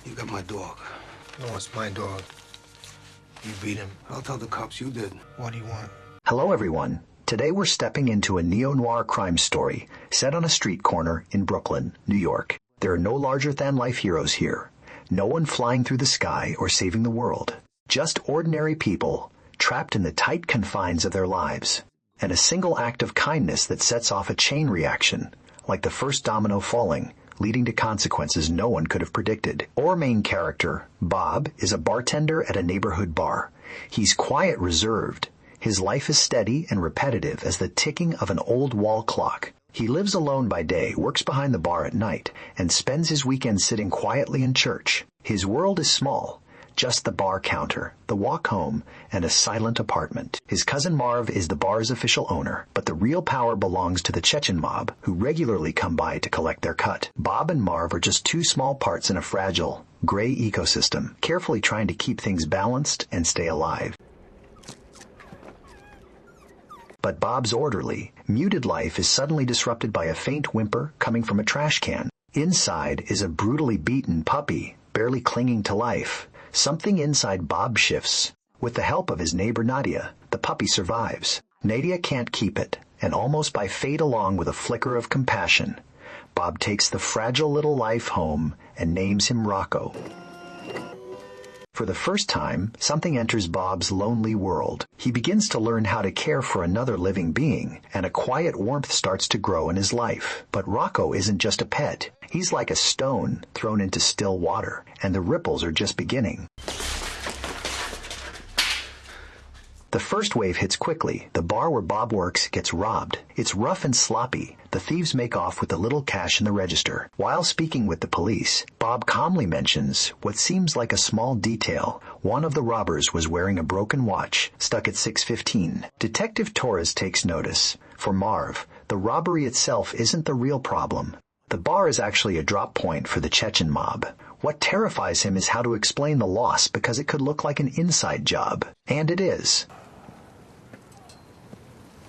You got my dog. No, it's my dog. You beat him. I'll tell the cops you did. What do you want? Hello, everyone. Today we're stepping into a neo-noir crime story set on a street corner in Brooklyn, New York. There are no larger-than-life heroes here. No one flying through the sky or saving the world. Just ordinary people trapped in the tight confines of their lives. And a single act of kindness that sets off a chain reaction, like the first domino falling, leading to consequences no one could have predicted. Our main character, Bob, is a bartender at a neighborhood bar. He's quiet, reserved. His life is steady and repetitive as the ticking of an old wall clock. He lives alone by day, works behind the bar at night, and spends his weekends sitting quietly in church. His world is small. Just the bar counter, the walk home, and a silent apartment. His cousin Marv is the bar's official owner, but the real power belongs to the Chechen mob, who regularly come by to collect their cut. Bob and Marv are just two small parts in a fragile, gray ecosystem, carefully trying to keep things balanced and stay alive. But Bob's orderly, muted life is suddenly disrupted by a faint whimper coming from a trash can. Inside is a brutally beaten puppy, barely clinging to life. Something inside Bob shifts. With the help of his neighbor Nadia, the puppy survives. Nadia can't keep it, and almost by fate along with a flicker of compassion, Bob takes the fragile little life home and names him Rocco. For the first time, something enters Bob's lonely world. He begins to learn how to care for another living being, and a quiet warmth starts to grow in his life. But Rocco isn't just a pet. He's like a stone thrown into still water, and the ripples are just beginning. The first wave hits quickly. The bar where Bob works gets robbed. It's rough and sloppy. The thieves make off with the little cash in the register. While speaking with the police, Bob calmly mentions what seems like a small detail. One of the robbers was wearing a broken watch, stuck at 6:15. Detective Torres takes notice. For Marv, the robbery itself isn't the real problem. The bar is actually a drop point for the Chechen mob. What terrifies him is how to explain the loss because it could look like an inside job. And it is.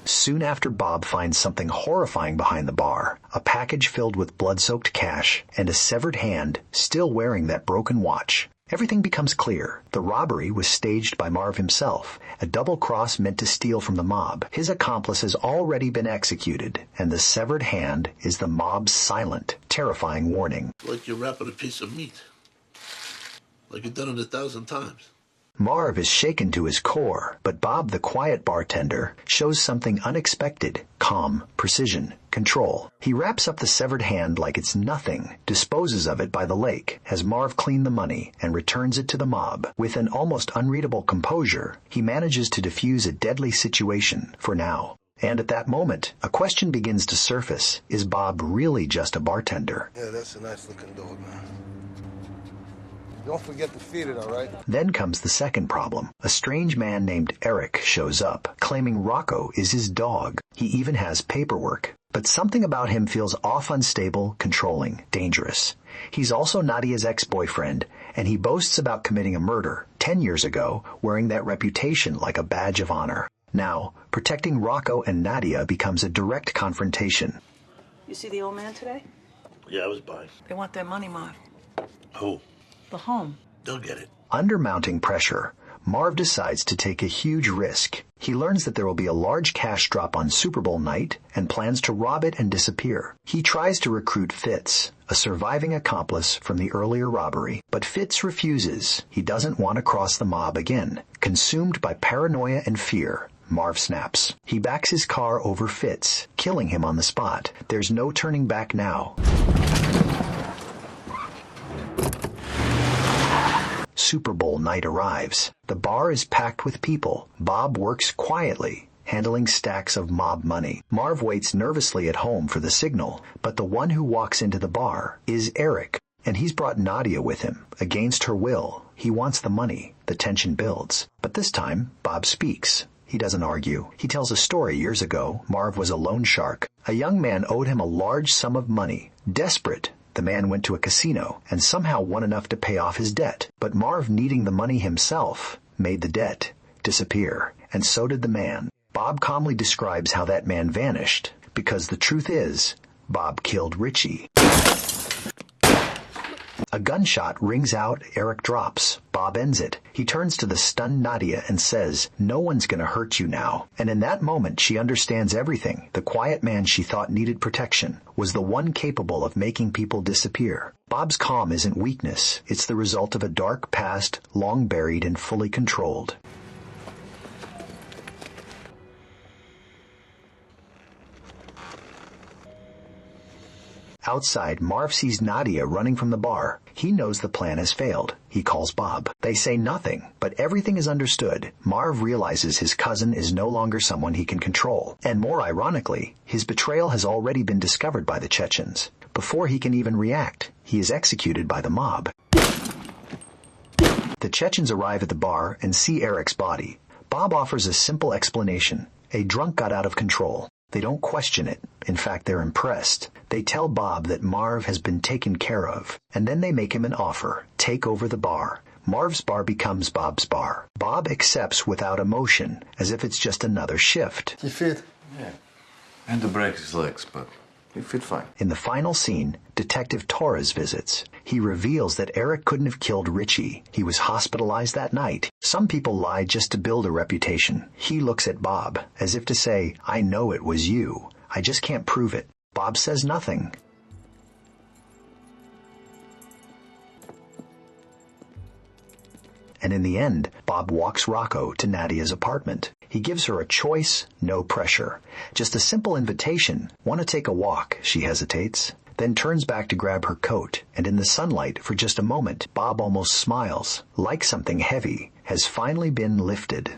Soon after, Bob finds something horrifying behind the bar, a package filled with blood-soaked cash and a severed hand still wearing that broken watch. Everything becomes clear. The robbery was staged by Marv himself, a double cross meant to steal from the mob. His accomplice has already been executed, and the severed hand is the mob's silent, terrifying warning. Like you're wrapping a piece of meat. Like you've done it 1,000 times. Marv is shaken to his core, but Bob, the quiet bartender, shows something unexpected: calm, precision, control. He wraps up the severed hand like it's nothing, disposes of it by the lake, has Marv clean the money, and returns it to the mob. With an almost unreadable composure, he manages to defuse a deadly situation, for now. And at that moment, a question begins to surface. Is Bob really just a bartender? Yeah, that's a nice-looking dog, man. Don't forget to feed it, all right? Then comes the second problem. A strange man named Eric shows up, claiming Rocco is his dog. He even has paperwork. But something about him feels off, unstable, controlling, dangerous. He's also Nadia's ex-boyfriend, and he boasts about committing a murder 10 years ago, wearing that reputation like a badge of honor. Now, protecting Rocco and Nadia becomes a direct confrontation. You see the old man today? Yeah, I was by. They want their money, Marv. Who? The home. They'll get it. Under mounting pressure, Marv decides to take a huge risk. He learns that there will be a large cash drop on Super Bowl night and plans to rob it and disappear. He tries to recruit Fitz, a surviving accomplice from the earlier robbery, but Fitz refuses. He doesn't want to cross the mob again. Consumed by paranoia and fear, Marv snaps. He backs his car over Fitz, killing him on the spot. There's no turning back now. Super Bowl night arrives. The bar is packed with people. Bob works quietly, handling stacks of mob money. Marv waits nervously at home for the signal, but the one who walks into the bar is Eric, and he's brought Nadia with him. Against her will, he wants the money. The tension builds. But this time, Bob speaks. He doesn't argue. He tells a story. Years ago, Marv was a loan shark. A young man owed him a large sum of money. Desperate, the man went to a casino and somehow won enough to pay off his debt. But Marv, needing the money himself, made the debt disappear, and so did the man. Bob calmly describes how that man vanished, because the truth is, Bob killed Richie. A gunshot rings out, Eric drops. Bob ends it. He turns to the stunned Nadia and says, "No one's gonna hurt you now." And in that moment, she understands everything. The quiet man she thought needed protection was the one capable of making people disappear. Bob's calm isn't weakness. It's the result of a dark past, long buried and fully controlled. Outside, Marv sees Nadia running from the bar. He knows the plan has failed. He calls Bob. They say nothing, but everything is understood. Marv realizes his cousin is no longer someone he can control. And more ironically, his betrayal has already been discovered by the Chechens. Before he can even react, he is executed by the mob. The Chechens arrive at the bar and see Eric's body. Bob offers a simple explanation. A drunk got out of control. They don't question it. In fact, they're impressed. They tell Bob that Marv has been taken care of, and then they make him an offer. Take over the bar. Marv's bar becomes Bob's bar. Bob accepts without emotion, as if it's just another shift. You fit? Yeah. And to break his legs, but he fit fine. In the final scene, Detective Torres visits. He reveals that Eric couldn't have killed Richie. He was hospitalized that night. Some people lie just to build a reputation. He looks at Bob, as if to say, "I know it was you. I just can't prove it." Bob says nothing. And in the end, Bob walks Rocco to Nadia's apartment. He gives her a choice, no pressure. Just a simple invitation. "Want to take a walk?" She hesitates, then turns back to grab her coat. And in the sunlight, for just a moment, Bob almost smiles, like something heavy has finally been lifted.